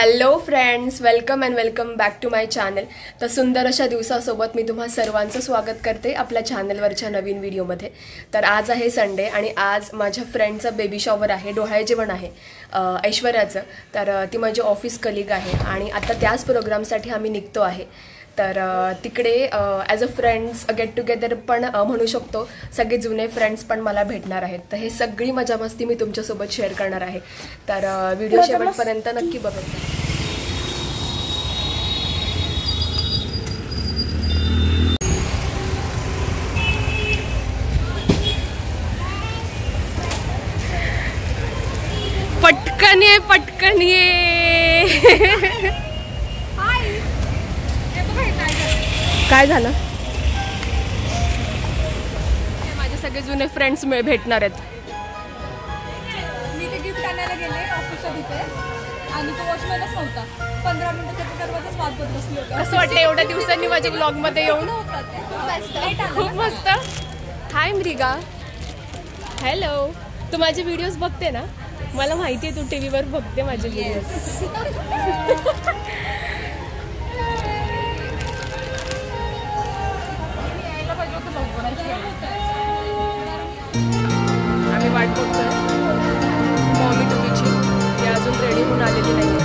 Hello friends, welcome and welcome back to my channel. तर सुंदर अशा दिवसासोबत मी तुम्हा सर्वांचं स्वागत करते आपल्या चॅनलवरच्या नवीन व्हिडिओमध्ये. तर आज आहे संडे आणि आज माझ्या फ्रेंडचा बेबी शॉवर आहे, डोहाळे जेवण आहे ऐश्वर्याचं. तर ती माझी ऑफिस कलिग आहे आणि आता त्याच प्रोग्रामसाठी आम्ही निघतो आहे. तर तिकडे as a friends get together पण म्हणू शकतो. सगळे जुने फ्रेंड्स पण मला भेटणार आहेत. तर हे सगळी मजा मस्ती मी तुमच्यासोबत शेअर करणार आहे. तर व्हिडिओ शेवटपर्यंत नक्की बघा. पटकन ये पटकन ये. काय झालं? माझे सगळे जुने फ्रेंड्स भेटणार आहेत. मी ते गिफ्ट आणायला गेले ऑफिसच्या तिथे आणि तो वॉचमॅनच नव्हता. 15 मिनिटं दरवाजाच वाट बघत बसले होते. असं वाटतं एवढ्या दिवसांनी माझ्या ब्लॉग मध्ये येऊन. खूप मस्त. हाय मृगा. हॅलो. तू माझे व्हिडिओज बघते ना? मला माहिती आहे तू टीव्हीवर बघते माझे व्हिडिओज. आम्ही वाट बघतोय मॉमी टुकीची. ती अजून रेडी होऊन आलेली नाही.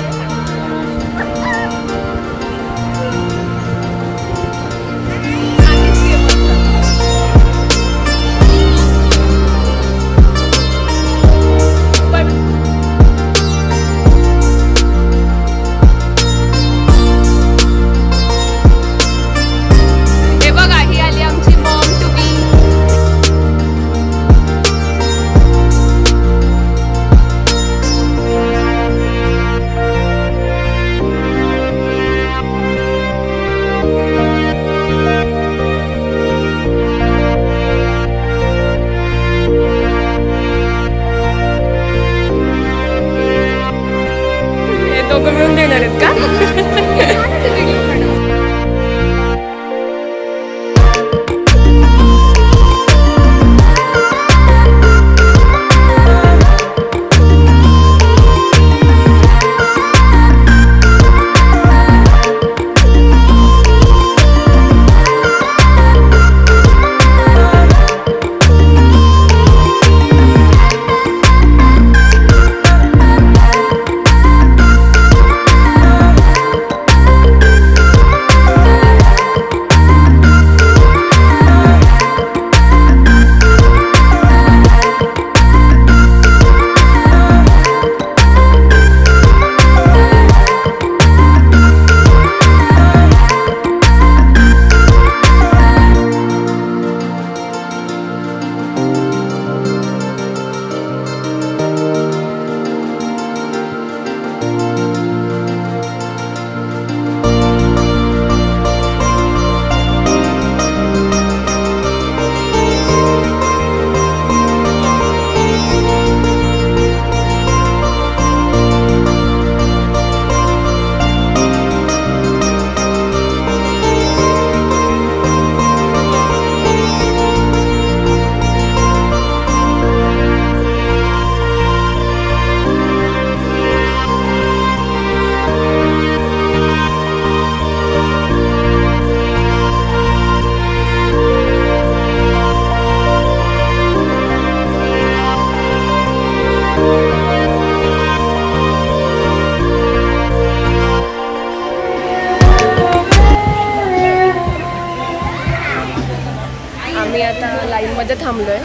दोघं मिळून देणार आहेत का? आम्ही आता लाईन मध्ये थांबलोय.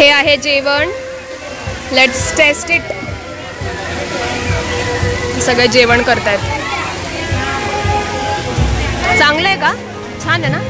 हे आहे जेवण. Let's taste it. सगळे जेवण करतायत. चांगलं आहे का? छान आहे ना?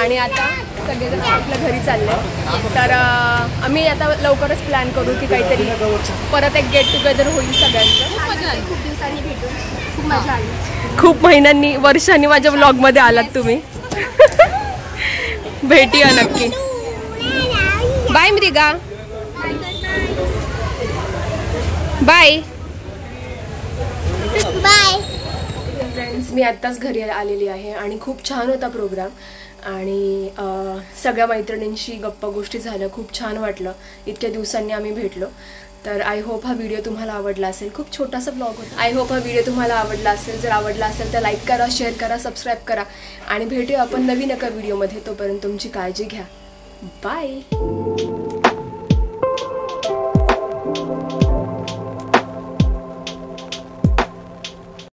आणि आता सगळेजण आपल्या घरी चालले. तर आम्ही आता लवकरच प्लॅन करू की काहीतरी परत एक गेट टुगेदर होईल सगळ्यांचं. खूप मजा आली. खूप दिवसांनी भेटून खूप मजा आली. खूप महिन्यांनी वर्षांनी माझ्या व्लॉगमध्ये आलात तुम्ही. भेटूया नक्की. Bye Mriga. Bye bye friends. मी आत्ताच घरी आलेली आहे आणि खूप छान होता प्रोग्राम. आणि सगळ्या मैत्रिणींशी गप्पा गोष्टी झाल्या. खूप छान वाटलं. इतक्या दिवसांनी आम्ही भेटलो. तर आय होप हा व्हिडिओ तुम्हाला आवडला असेल. खूप छोटासा ब्लॉग होता. आय होप हा व्हिडिओ तुम्हाला आवडला असेल. जर आवडला असेल तर लाईक करा, शेअर करा, सबस्क्राईब करा आणि भेटूया आपण नवीन एका व्हिडिओमध्ये. तोपर्यंत तुमची काळजी घ्या. बाय.